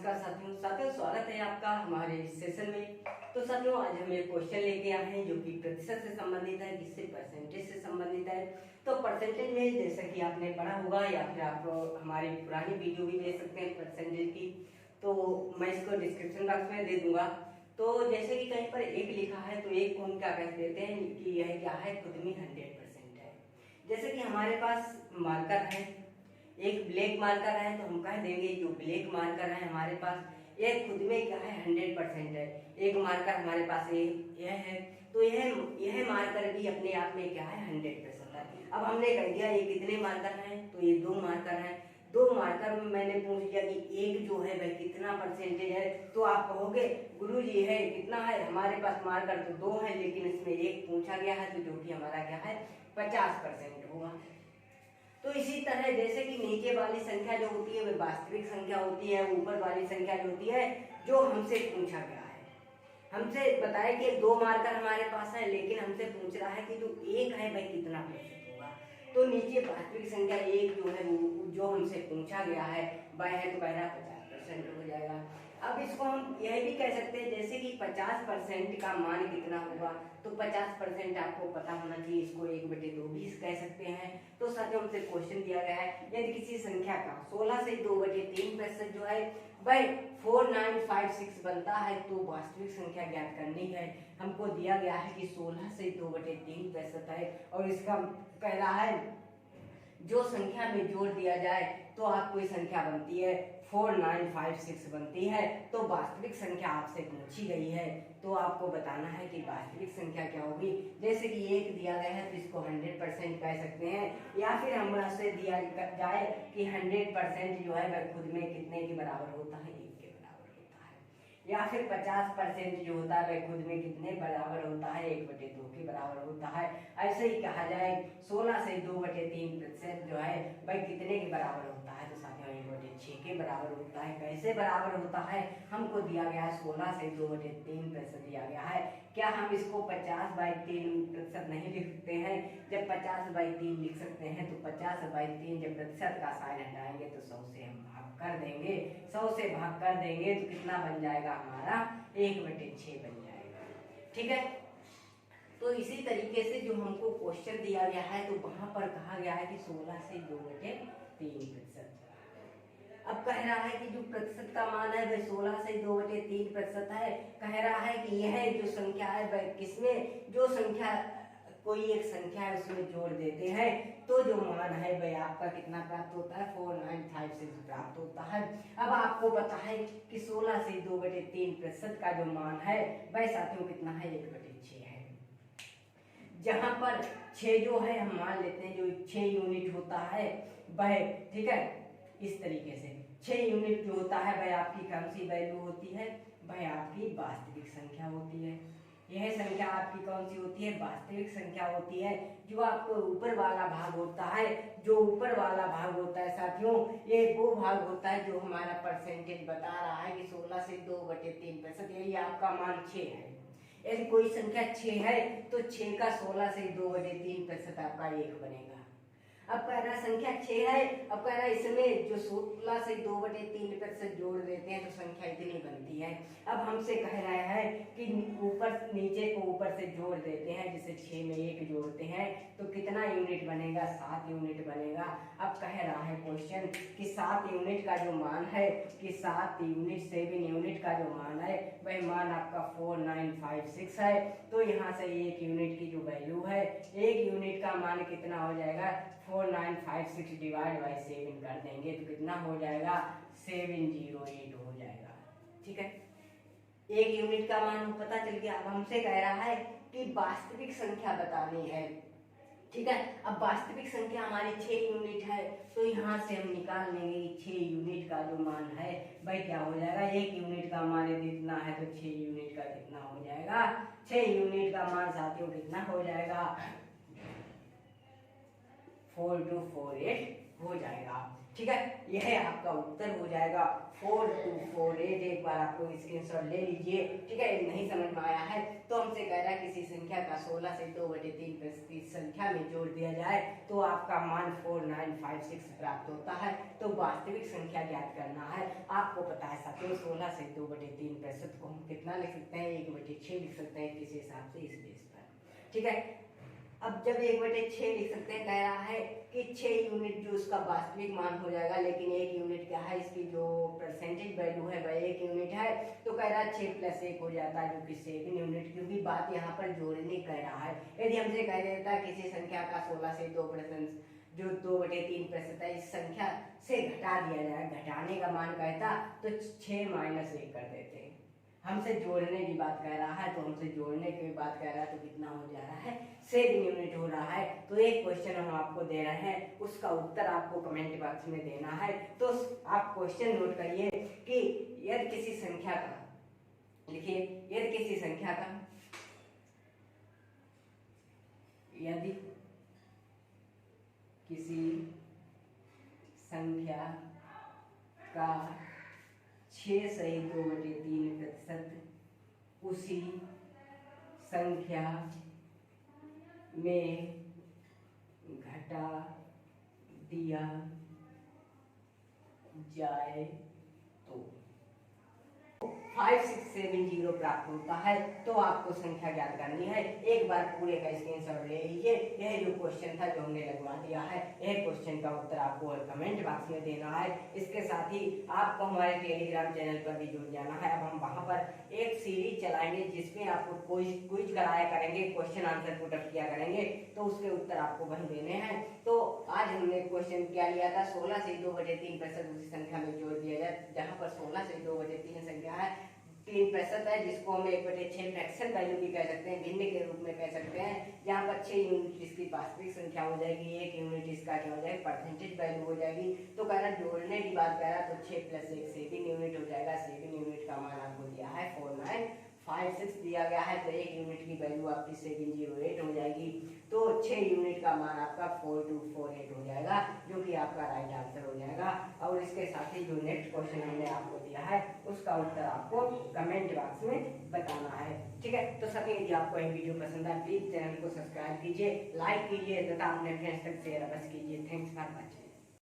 नमस्कार साथियों स्वागत है आपका हमारे इस सेशन में। तो साथियों आज हम एक क्वेश्चन लेके आए हैं जो कि प्रतिशत से संबंधित है, किससे परसेंटेज से संबंधित है। तो परसेंटेज में जैसा कि आपने पढ़ा होगा या फिर आप हमारी पुरानी वीडियो भी देख सकते हैं परसेंटेज की, तो मैं इसको डिस्क्रिप्शन बॉक्स में दे दूंगा। तो जैसे कि कहीं पर एक लिखा है तो एक को हम क्या कह देते हैं कि यह क्या है, खुद में 100% है। जैसे कि हमारे पास मार्कर है, एक ब्लैक मार्कर है, तो हम कह देंगे जो ब्लैक मार्कर है हमारे पास यह खुद में क्या है 100% है। एक मार्कर हमारे पास यह है, तो यह मार्कर भी अपने आप में क्या है 100% है। अब हमने कह दिया ये कितने मार्कर हैं, तो ये 2 मार्कर हैं। 2 मार्कर में मैंने पूछ दिया कि एक जो है वह कितना परसेंटेज है, तो आप कहोगे गुरुजी है कितना है, हमारे पास मार्कर तो 2 है लेकिन इसमें एक पूछा गया है, तो जो कि हमारा क्या है 50% होगा। तो इसी तरह जैसे कि नीचे वाली संख्या जो होती है वह वास्तविक संख्या होती है, ऊपर वाली संख्या जो होती है जो हमसे पूछा गया है। हमसे बताया कि 2 मार्कर हमारे पास है लेकिन हमसे पूछ रहा है कि जो एक है वह कितना प्रतिशत होगा। तो नीचे वास्तविक संख्या एक जो है वो जो हमसे पूछा गया है वह है, तो कह रहा 50% हो जाएगा। अब इसको हम यह भी कह सकते हैं जैसे कि 50% का मान कितना होगा, तो 50% आपको पता होना चाहिए, इसको 1/2 भी कह सकते हैं। तो साथियों हमसे क्वेश्चन दिया गया है यदि किसी संख्या का 16 से 2/3% जो है वह 4956 बनता है, तो वास्तविक संख्या ज्ञात करनी है। हमको दिया गया है कि 16 से 2/3% है और इसका कह रहा है जो संख्या में जोड़ दिया जाए तो आपको ये संख्या बनती है 4956 बनती है। तो वास्तविक संख्या आपसे पूछी गई है, तो आपको बताना है कि वास्तविक संख्या क्या होगी। जैसे कि एक दिया गया है तो इसको 100% कह सकते हैं, या फिर हमसे दिया जाए कि 100% जो है वह खुद में कितने के बराबर होता है, 1 के बराबर होता है। या फिर 50% जो होता है वह खुद में कितने बराबर होता है, 1/2 के बराबर होता है। ऐसे ही कहा जाए 16 से 2/3% जो है वह कितने के बराबर होता है, तो साथियों 1/6 के बराबर होता है। कैसे बराबर होता है, हमको दिया गया है 16 से 2/3% दिया गया है। क्या हम इसको 50/3% नहीं लिख सकते हैं? जब 50/3 लिख सकते हैं तो 50/3 जब प्रतिशत का साइन हटाएंगे तो 100 से हम भाग कर देंगे, 100 से भाग कर देंगे तो कितना बन जाएगा हमारा 1/6 बन जाएगा। ठीक है, तो इसी तरीके से जो हमको क्वेश्चन दिया गया है तो वहां पर कहा गया है कि 16 से 2/3%। अब कह रहा है कि जो प्रतिशत का मान है वह 16 से 2/3% है। कह रहा है कि यह जो संख्या है वह किसमें, जो संख्या कोई एक संख्या है उसमें जोड़ देते हैं तो जो मान है वह आपका कितना प्राप्त होता है, 4956 प्राप्त होता है। अब आपको पता है कि 16 से 2/3% का जो मान है वह साथियों कितना है, 1/6 है। जहां पर 6 जो है हम मान लेते हैं जो 6 यूनिट होता है वह, ठीक है, इस तरीके से 6 यूनिट जो होता है वह आपकी कौन सी वैल्यू होती है, वह आपकी वास्तविक संख्या होती है। यह संख्या आपकी कौन सी होती है, वास्तविक संख्या होती है। जो आपको ऊपर वाला भाग होता है, जो ऊपर वाला भाग होता है साथियों, ये वो भाग होता है जो हमारा परसेंटेज बता रहा है कि 16 से 2/3%, यही आपका मान 6 है। यदि कोई संख्या 6 है तो 6 का 16 से 2/3% आपका 1 बनेगा। अब कह रहा संख्या 6 है, अब कह रहा इसमें जो 16 से 2/3% जोड़ देते हैं तो संख्या इतनी बनती है। अब हमसे कह रहा है कि ऊपर नीचे को ऊपर से जोड़ देते हैं, जैसे 6 में 1 जोड़ते हैं तो कितना यूनिट बनेगा, 7 यूनिट बनेगा। अब कह रहा है क्वेश्चन कि 7 यूनिट का जो मान है, कि 7 यूनिट का जो मान है वह मान आपका 4956 है। तो यहाँ से 1 यूनिट की जो वैल्यू है, 1 यूनिट का मान कितना हो जाएगा, 4956 डिवाइड बाई 7 कर देंगे तो कितना हो जाएगा, 708 हो जाएगा। ठीक है, 1 यूनिट का मान पता चल गया। अब हमसे कह रहा है कि वास्तविक संख्या बतानी है। ठीक है, अब वास्तविक संख्या हमारी 6 यूनिट है, तो यहाँ से हम निकाल लेंगे कि 6 यूनिट का जो मान है वह क्या हो जाएगा, 1 यूनिट का मान यदि इतना है तो 6 यूनिट का कितना हो जाएगा, 6 यूनिट का मान साथियों कितना हो जाएगा, 4248 हो जाएगा। ठीक है, यह आपका उत्तर हो जाएगा 4248। एक बार आपको स्क्रीनशॉट ले लीजिए। ठीक है, नहीं समझ में आया है तो हमसे कह रहा है किसी संख्या का 16 से 2/3 संख्या में जोड़ दिया जाए तो आपका मान 4956 प्राप्त होता है। तो वास्तविक संख्या ज्ञात करना है। आपको पता है साथियों 16 से 2/3 को हम कितना लिख सकते हैं, 1/6 लिख सकते हैं किस हिसाब से, इस बेस पर। ठीक है, अब जब 1/6 लिख सकते हैं, कह रहा है कि 6 यूनिट जो उसका वास्तविक मान हो जाएगा, लेकिन 1 यूनिट क्या है, इसकी जो परसेंटेज वैल्यू है वह 1 यूनिट है। तो कह रहा है 6 + 1 हो जाता है जो कि 7 यूनिट, क्योंकि बात यहाँ पर जोड़ने कह रहा है। यदि हमसे कह देता किसी संख्या का 16 से 2% जो 2/3 है, इस संख्या से घटा दिया जाए, घटाने का मान कहता तो 6 - 1 कर देते। हमसे जोड़ने की बात कह रहा है, तो हमसे जोड़ने की बात कह रहा है तो कितना हो जा रहा है, 7 यूनिट हो रहा है। तो एक क्वेश्चन हम आपको दे रहे हैं, उसका उत्तर आपको कमेंट बॉक्स में देना है। तो आप क्वेश्चन नोट करिए कि यदि किसी संख्या का, लिखिए यदि किसी संख्या का, यदि किसी संख्या का 6 सही 2/3% उसी संख्या में घटा दिया जाए तो 5670 प्राप्त होता है। तो आपको संख्या ज्ञात करनी है। एक बार पूरे का स्क्रीनशॉट ले लीजिए। यह जो क्वेश्चन था जो हमने लगवा दिया है, यह क्वेश्चन का उत्तर आपको कमेंट बॉक्स में देना है। इसके साथ ही आपको हमारे टेलीग्राम चैनल पर भी जुड़ जाना है। अब हम वहां पर एक सीरीज चलाएंगे जिसमें आपको क्विज कराया करेंगे, क्वेश्चन आंसर पुट अप किया करेंगे, तो उसके उत्तर आपको वहीं देने हैं। तो आज हमने क्वेश्चन क्या लिया था, 16 से 2/3% उसी संख्या में जोड़ दिया जाए, जहां पर 16 से 2/3 संख्या है, 3% है, जिसको हम 1/6 फ्रैक्शन वैल्यू भी कह सकते हैं, भिन्न के रूप में कह सकते हैं। जहाँ पर 6 यूनिट इसकी वास्तविक संख्या हो जाएगी, 1 यूनिट इसका क्या हो जाएगा, परसेंटेज वैल्यू हो जाएगी। तो कह रहा जोड़ने की बात कह रहा तो 6 + 1 7 यूनिट हो जाएगा। 7 यूनिट का मान आपको दिया है 4956 दिया गया है। तो 1 यूनिट की वैल्यू आपकी 708 हो जाएगी। तो 6 यूनिट का मान आपका 4248 हो जाएगा, जो कि आपका राइट आंसर हो जाएगा। और इसके साथ ही जो नेक्स्ट क्वेश्चन हमने आपको दिया है उसका उत्तर आपको कमेंट बॉक्स में बताना है। ठीक है, तो सभी यदि आपको ये वीडियो पसंद आए प्लीज चैनल को सब्सक्राइब कीजिए, लाइक कीजिए तथा अपने फ्रेंड्स तक शेयर अवश्य कीजिए। Thanks for watching.